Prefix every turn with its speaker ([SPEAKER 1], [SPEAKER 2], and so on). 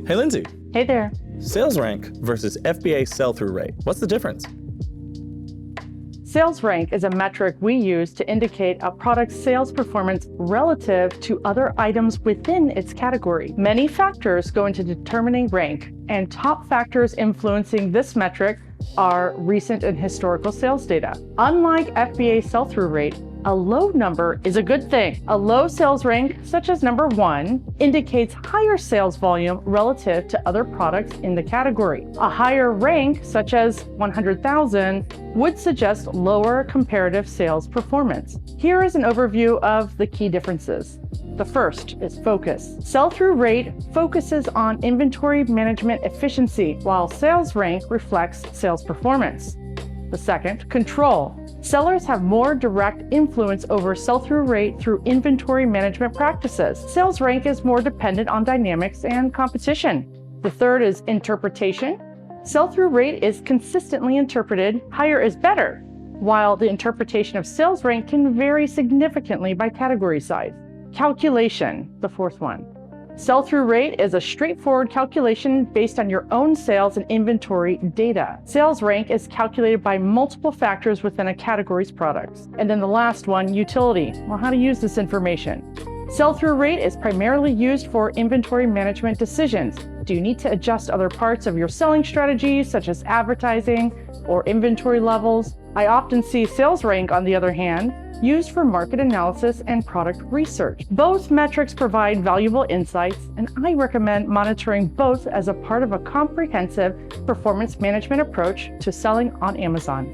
[SPEAKER 1] Hey, Lindsay.
[SPEAKER 2] Hey there.
[SPEAKER 1] Sales rank versus FBA sell-through rate. What's the difference?
[SPEAKER 2] Sales rank is a metric we use to indicate a product's sales performance relative to other items within its category. Many factors go into determining rank, and top factors influencing this metric are recent and historical sales data. Unlike FBA sell-through rate, a low number is a good thing. A low sales rank, such as number 1, indicates higher sales volume relative to other products in the category. A higher rank, such as 100,000, would suggest lower comparative sales performance. Here is an overview of the key differences. The first is focus. Sell-through rate focuses on inventory management efficiency, while sales rank reflects sales performance. The second, control. Sellers have more direct influence over sell-through rate through inventory management practices. Sales rank is more dependent on dynamics and competition. The third is interpretation. Sell-through rate is consistently interpreted, higher is better, while the interpretation of sales rank can vary significantly by category size. Calculation, the fourth one. Sell-through rate is a straightforward calculation based on your own sales and inventory data. Sales rank is calculated by multiple factors within a category's products. And then the last one, utility. Well, how to use this information. Sell-through rate is primarily used for inventory management decisions. Do you need to adjust other parts of your selling strategies, such as advertising or inventory levels? I often see sales rank, on the other hand, used for market analysis and product research. Both metrics provide valuable insights, and I recommend monitoring both as a part of a comprehensive performance management approach to selling on Amazon.